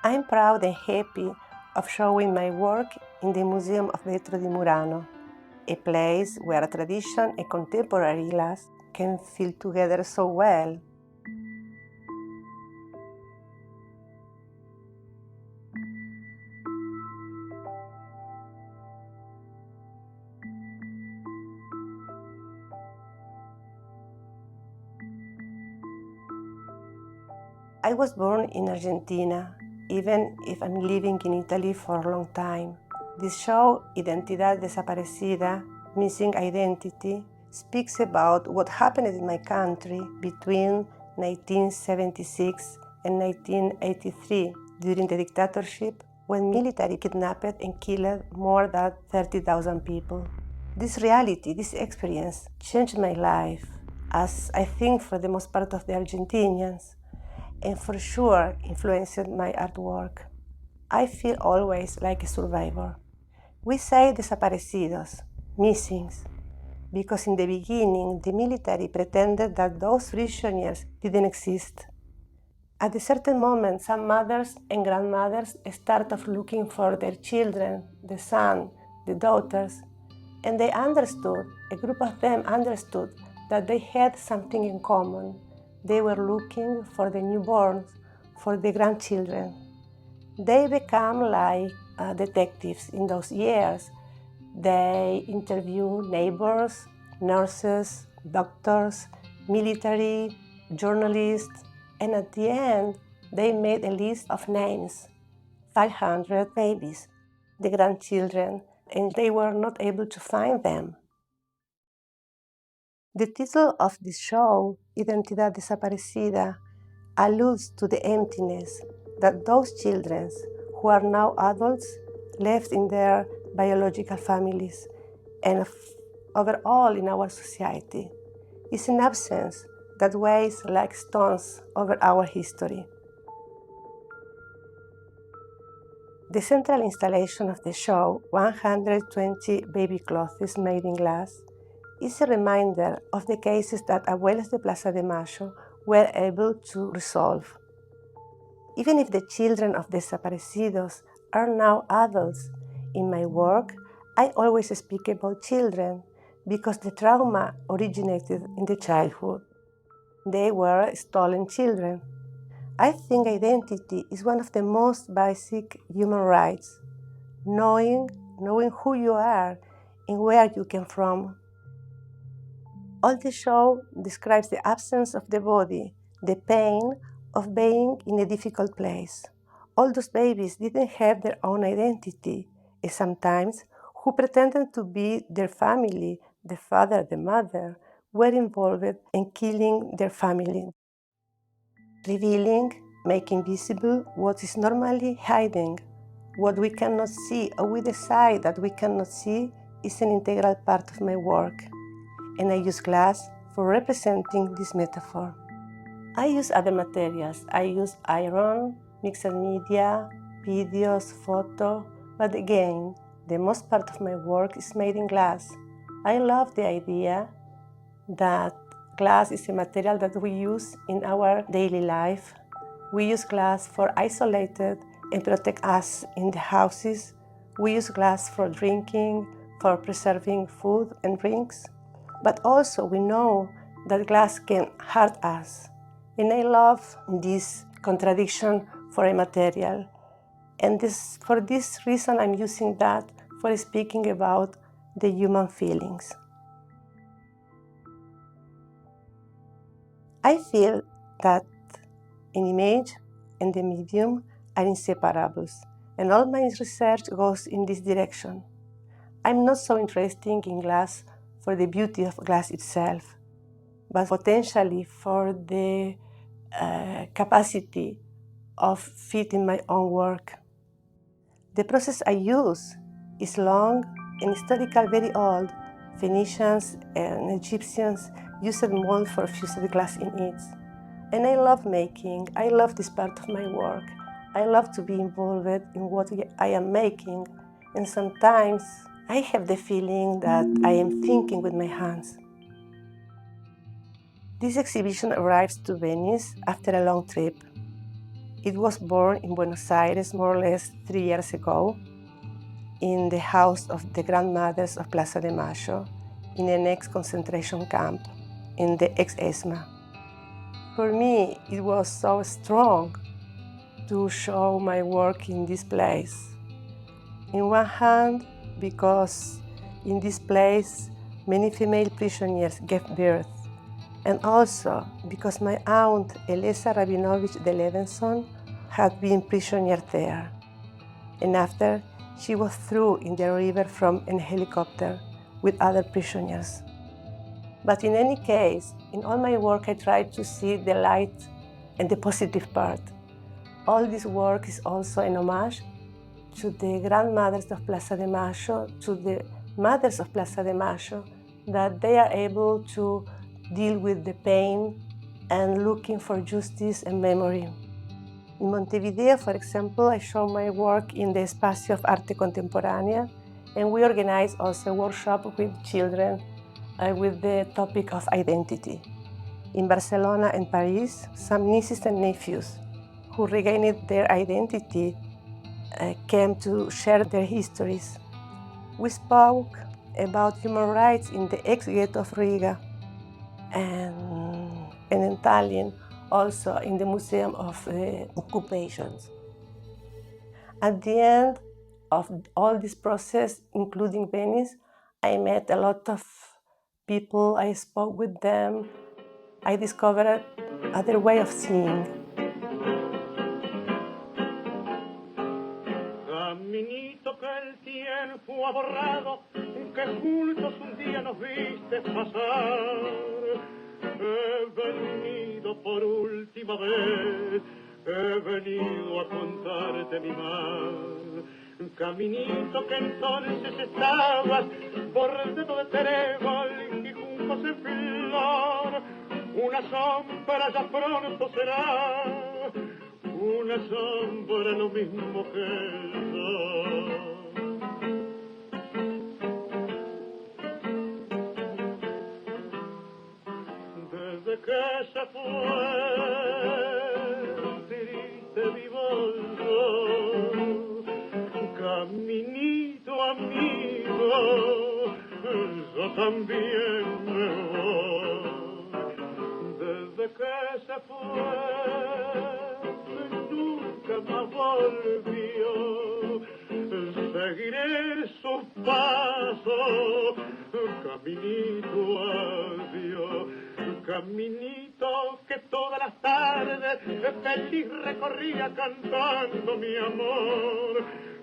I'm proud and happy of showing my work in the Museum of Vetro di Murano, a place where tradition and contemporary glass can feel together so well. I was born in Argentina, even if I'm living in Italy for a long time. This show, Identidad Desaparecida, Missing Identity, speaks about what happened in my country between 1976 and 1983 during the dictatorship, when military kidnapped and killed more than 30,000 people. This reality, this experience, changed my life, as I think for the most part of the Argentinians, and for sure influenced my artwork. I feel always like a survivor. We say desaparecidos, missings, because in the beginning the military pretended that those prisoners didn't exist. At a certain moment, some mothers and grandmothers started looking for their children, the son, the daughters, and they understood, a group of them understood, that they had something in common. They were looking for the newborns, for the grandchildren. They become like detectives in those years. They interview neighbors, nurses, doctors, military, journalists, and at the end, they made a list of names, 500 babies, the grandchildren, and they were not able to find them. The title of this show, Identidad Desaparecida, alludes to the emptiness that those children, who are now adults, left in their biological families and overall in our society. It's an absence that weighs like stones over our history. The central installation of the show, 120 baby clothes made in glass, is a reminder of the cases that abuelas de Plaza de Mayo were able to resolve. Even if the children of desaparecidos are now adults, in my work, I always speak about children because the trauma originated in the childhood. They were stolen children. I think identity is one of the most basic human rights. Knowing who you are and where you came from. All the show describes the absence of the body, the pain of being in a difficult place. All those babies didn't have their own identity, and sometimes who pretended to be their family, the father, the mother, were involved in killing their family, revealing, making visible what is normally hiding. What we cannot see or we decide that we cannot see is an integral part of my work, and I use glass for representing this metaphor. I use other materials. I use iron, mixed media, videos, photo, but again, the most part of my work is made in glass. I love the idea that glass is a material that we use in our daily life. We use glass for isolated and protect us in the houses. We use glass for drinking, for preserving food and drinks. But also we know that glass can hurt us. And I love this contradiction for a material. And for this reason, I'm using that for speaking about the human feelings. I feel that an image and the medium are inseparables, and all my research goes in this direction. I'm not so interested in glass for the beauty of glass itself, but potentially for the capacity of fitting my own work. The process I use is long and historical, very old. Phoenicians and Egyptians used mold for fused glass in it. And I love making, I love this part of my work. I love to be involved in what I am making, and sometimes I have the feeling that I am thinking with my hands. This exhibition arrives to Venice after a long trip. It was born in Buenos Aires more or less 3 years ago in the house of the grandmothers of Plaza de Mayo in an ex-concentration camp in the ex-ESMA. For me, it was so strong to show my work in this place. In one hand, because in this place many female prisoners gave birth, and also because my aunt Elisa Rabinovich de Levenson had been prisoner there, and after she was thrown in the river from a helicopter with other prisoners. But in any case, in all my work I try to see the light and the positive part. All this work is also an homage to the grandmothers of Plaza de Mayo, to the mothers of Plaza de Mayo, that they are able to deal with the pain and looking for justice and memory. In Montevideo, for example, I show my work in the Espacio of Arte Contemporánea, and we organize also a workshop with children with the topic of identity. In Barcelona and Paris, some nieces and nephews who regained their identity came to share their histories. We spoke about human rights in the ex-ghetto of Riga and in Tallinn, also in the Museum of Occupations. At the end of all this process, including Venice, I met a lot of people, I spoke with them, I discovered other way of seeing. Caminito que el tiempo ha borrado, que juntos un día nos viste pasar. He venido por última vez, he venido a contarte mi mal. Caminito que entonces estabas bordado de trébol y juncos en flor. Una sombra ya pronto será, una sombra lo mismo que el sol. Desde que se fue, triste vivo yo, caminito amigo, yo también me voy. Desde que se fue, nunca más volvió, seguiré sus pasos, caminito adiós, caminito que todas las tardes feliz recorría cantando mi amor.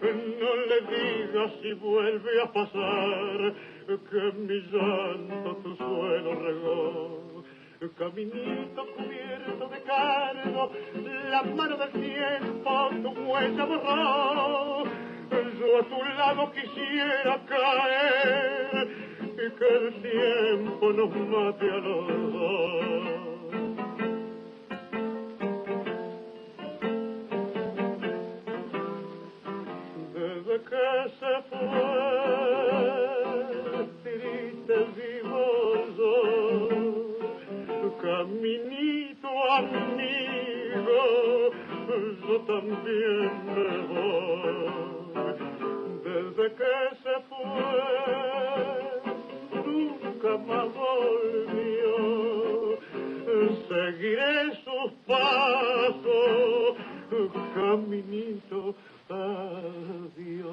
No le digas si vuelve a pasar que mi llanto tu suelo regó. Caminito cubierto de cargo, la mano del tiempo tu huella borró. Yo a tu lado quisiera caer y que el tiempo nos mate a los dos. Desde que se fue, triste vivo yo, caminito amigo, yo también me voy. Desde que se fue, nunca más volvió, seguiré sus pasos, caminito adiós.